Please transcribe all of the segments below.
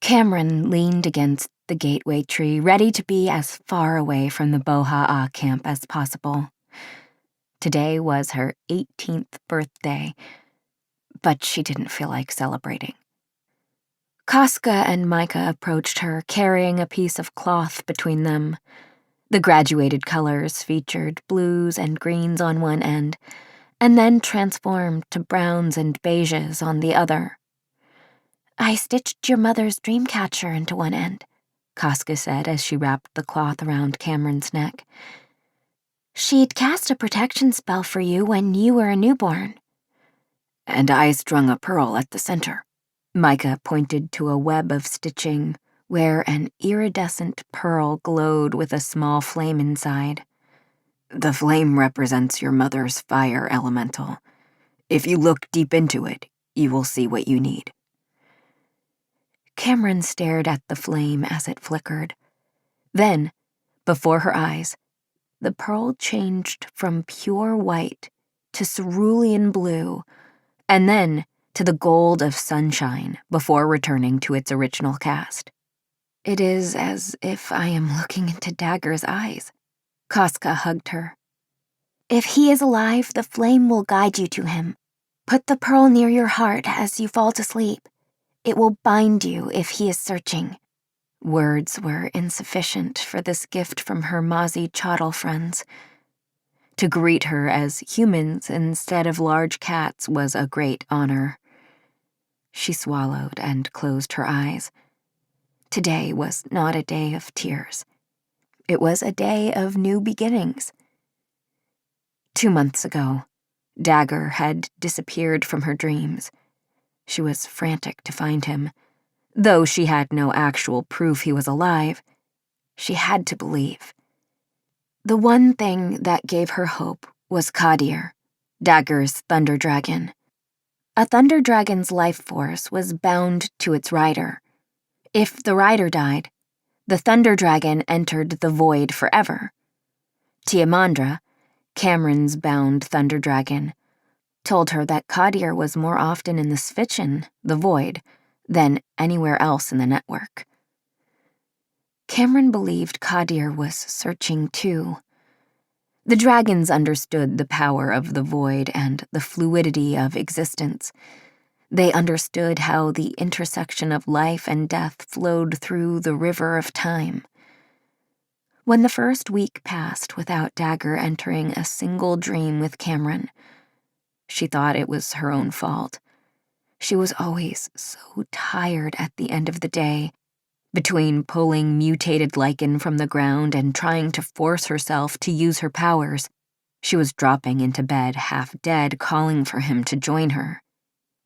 Camryn leaned against the gateway tree, ready to be as far away from the Boha'a camp as possible. Today was her 18th birthday, but she didn't feel like celebrating. Casca and Micah approached her, carrying a piece of cloth between them. The graduated colors featured blues and greens on one end, and then transformed to browns and beiges on the other. "I stitched your mother's dream catcher into one end," Casca said as she wrapped the cloth around Camryn's neck. "She'd cast a protection spell for you when you were a newborn." "And I strung a pearl at the center." Micah pointed to a web of stitching where an iridescent pearl glowed with a small flame inside. "The flame represents your mother's fire elemental. If you look deep into it, you will see what you need." Camryn stared at the flame as it flickered. Then, before her eyes, the pearl changed from pure white to cerulean blue, and then to the gold of sunshine before returning to its original cast. "It is as if I am looking into Dagger's eyes." Casca hugged her. "If he is alive, the flame will guide you to him. Put the pearl near your heart as you fall to sleep. It will bind you if he is searching." Words were insufficient for this gift from her Mazi Chottle friends. To greet her as humans instead of large cats was a great honor. She swallowed and closed her eyes. Today was not a day of tears. It was a day of new beginnings. 2 months ago, Dagger had disappeared from her dreams. She was frantic to find him. Though she had no actual proof he was alive, she had to believe. The one thing that gave her hope was Qadir, Dagger's thunder dragon. A thunder dragon's life force was bound to its rider. If the rider died, the thunder dragon entered the void forever. Tiamandra, Camryn's bound thunder dragon, told her that Qadir was more often in the Svitchin, the void, than anywhere else in the network. Camryn believed Qadir was searching too. The dragons understood the power of the void and the fluidity of existence. They understood how the intersection of life and death flowed through the river of time. When the first week passed without Dagger entering a single dream with Camryn, she thought it was her own fault. She was always so tired at the end of the day, between pulling mutated lichen from the ground and trying to force herself to use her powers. She was dropping into bed half dead, calling for him to join her.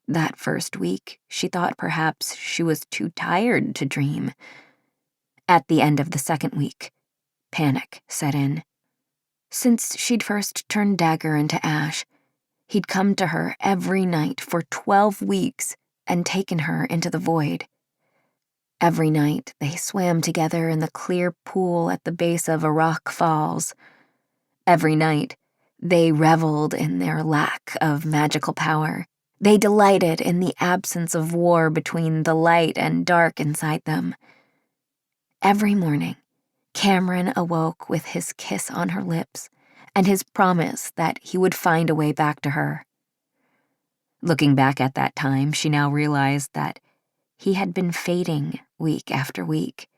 That first week, she thought perhaps she was too tired to dream. At the end of the second week, panic set in. Since she'd first turned Dagger into ash, he'd come to her every night for 12 weeks and taken her into the void. Every night, they swam together in the clear pool at the base of a rock falls. Every night, they reveled in their lack of magical power. They delighted in the absence of war between the light and dark inside them. Every morning, Camryn awoke with his kiss on her lips and his promise that he would find a way back to her. Looking back at that time, she now realized that he had been fading week after week.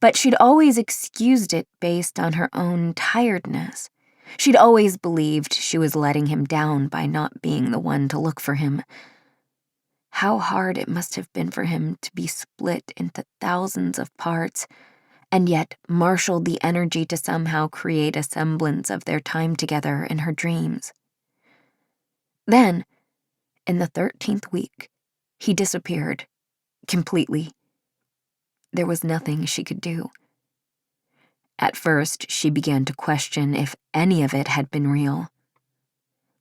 But she'd always excused it based on her own tiredness. She'd always believed she was letting him down by not being the one to look for him. How hard it must have been for him to be split into thousands of parts, and yet marshaled the energy to somehow create a semblance of their time together in her dreams. Then, in the 13th week, he disappeared, completely. There was nothing she could do. At first, she began to question if any of it had been real.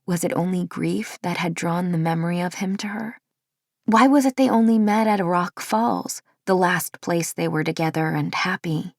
Was it only grief that had drawn the memory of him to her? Why was it they only met at a rock falls, the last place they were together and happy?